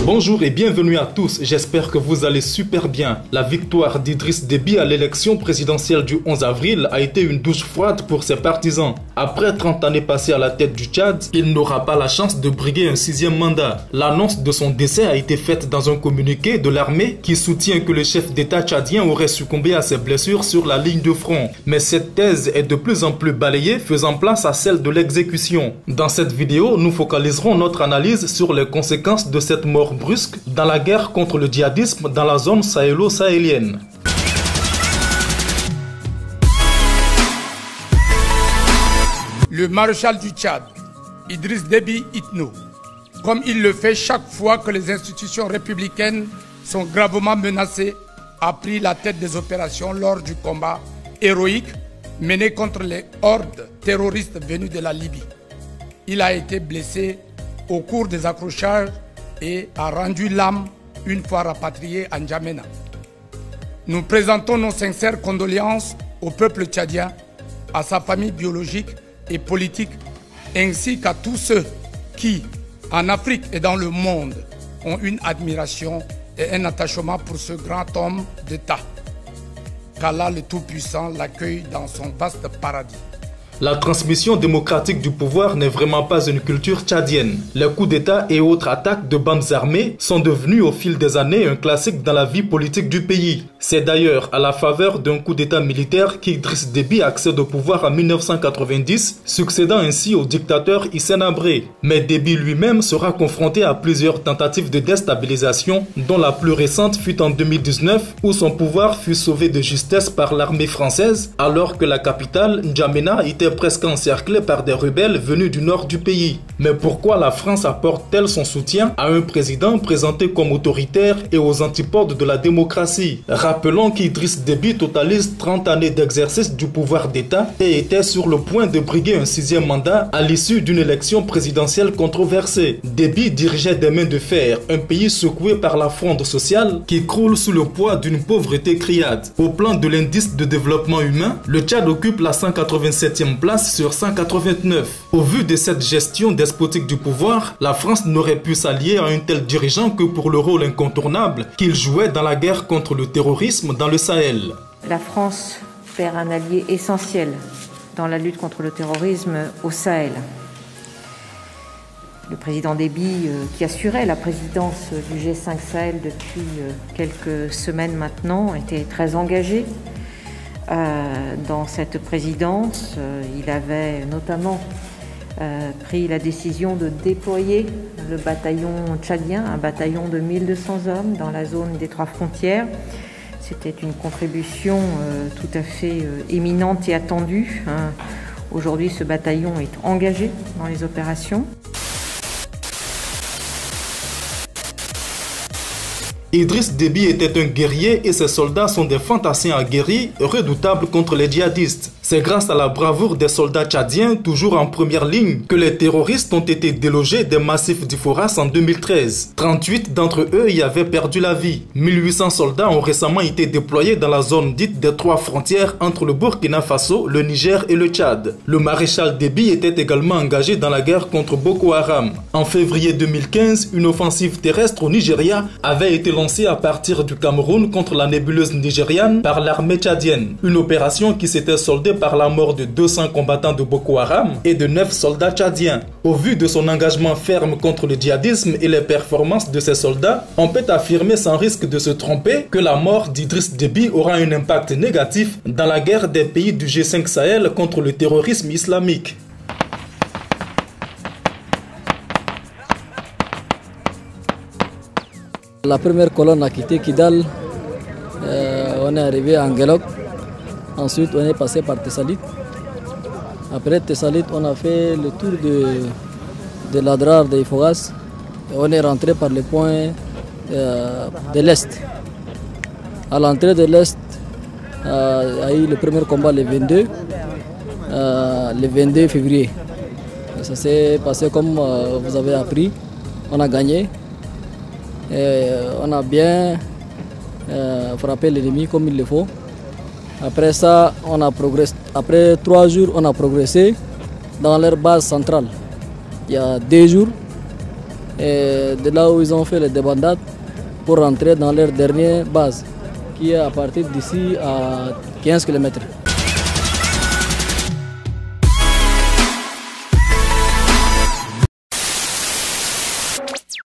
Bonjour et bienvenue à tous, j'espère que vous allez super bien. La victoire d'Idriss Déby à l'élection présidentielle du 11 avril a été une douche froide pour ses partisans. Après 30 années passées à la tête du Tchad, il n'aura pas la chance de briguer un 6e mandat. L'annonce de son décès a été faite dans un communiqué de l'armée qui soutient que le chef d'État tchadien aurait succombé à ses blessures sur la ligne de front. Mais cette thèse est de plus en plus balayée, faisant place à celle de l'exécution. Dans cette vidéo, nous focaliserons notre analyse sur les conséquences de cette mort brusque dans la guerre contre le djihadisme dans la zone sahélo-sahélienne. Le maréchal du Tchad, Idriss Déby Itno, comme il le fait chaque fois que les institutions républicaines sont gravement menacées, a pris la tête des opérations lors du combat héroïque mené contre les hordes terroristes venues de la Libye. Il a été blessé au cours des accrochages et a rendu l'âme une fois rapatrié à N'Djamena. Nous présentons nos sincères condoléances au peuple tchadien, à sa famille biologique et politique, ainsi qu'à tous ceux qui, en Afrique et dans le monde, ont une admiration et un attachement pour ce grand homme d'État. Qu'Allah le Tout-Puissant l'accueille dans son vaste paradis. La transmission démocratique du pouvoir n'est vraiment pas une culture tchadienne. Les coups d'État et autres attaques de bandes armées sont devenus au fil des années un classique dans la vie politique du pays. C'est d'ailleurs à la faveur d'un coup d'État militaire qu'Idriss Déby accède au pouvoir en 1990, succédant ainsi au dictateur Hissène Habré. Mais Déby lui-même sera confronté à plusieurs tentatives de déstabilisation, dont la plus récente fut en 2019 où son pouvoir fut sauvé de justesse par l'armée française alors que la capitale, N'Djamena, était presque encerclée par des rebelles venus du nord du pays. Mais pourquoi la France apporte-t-elle son soutien à un président présenté comme autoritaire et aux antipodes de la démocratie? Rappelons qu'Idriss Déby totalise 30 années d'exercice du pouvoir d'État et était sur le point de briguer un 6e mandat à l'issue d'une élection présidentielle controversée. Déby dirigeait des mains de fer un pays secoué par la fronde sociale qui croule sous le poids d'une pauvreté criade. Au plan de l'indice de développement humain, le Tchad occupe la 187e place sur 189. Au vu de cette gestion despotique du pouvoir, la France n'aurait pu s'allier à un tel dirigeant que pour le rôle incontournable qu'il jouait dans la guerre contre le terrorisme dans le Sahel. La France perd un allié essentiel dans la lutte contre le terrorisme au Sahel. Le président Déby, qui assurait la présidence du G5 Sahel depuis quelques semaines maintenant, était très engagé dans cette présidence. Il avait notamment pris la décision de déployer le bataillon tchadien, un bataillon de 1200 hommes dans la zone des 3 frontières. C'était une contribution tout à fait éminente et attendue. Aujourd'hui, ce bataillon est engagé dans les opérations. Idriss Déby était un guerrier et ses soldats sont des fantassins aguerris, redoutables contre les djihadistes. C'est grâce à la bravoure des soldats tchadiens, toujours en première ligne, que les terroristes ont été délogés des massifs du Foras en 2013. 38 d'entre eux y avaient perdu la vie. 1800 soldats ont récemment été déployés dans la zone dite des 3 frontières entre le Burkina Faso, le Niger et le Tchad. Le maréchal Déby était également engagé dans la guerre contre Boko Haram. En février 2015, une offensive terrestre au Nigeria avait été lancée à partir du Cameroun contre la nébuleuse nigériane par l'armée tchadienne. Une opération qui s'était soldée par la mort de 200 combattants de Boko Haram et de 9 soldats tchadiens. Au vu de son engagement ferme contre le djihadisme et les performances de ses soldats, on peut affirmer sans risque de se tromper que la mort d'Idriss Déby aura un impact négatif dans la guerre des pays du G5 Sahel contre le terrorisme islamique. La première colonne a quitté Kidal, on est arrivé à Angelok, ensuite on est passé par Tessalit. Après Tessalit, on a fait le tour de l'Adrar de Foras et on est rentré par le point de l'Est. À l'entrée de l'Est, il y a eu le premier combat le 22 février. Et ça s'est passé comme vous avez appris, on a gagné. Et on a bien frappé l'ennemi comme il le faut. Après ça, on a progressé. Après 3 jours, on a progressé dans leur base centrale. Il y a 2 jours, et de là où ils ont fait les débandades pour rentrer dans leur dernière base, qui est à partir d'ici à 15 km.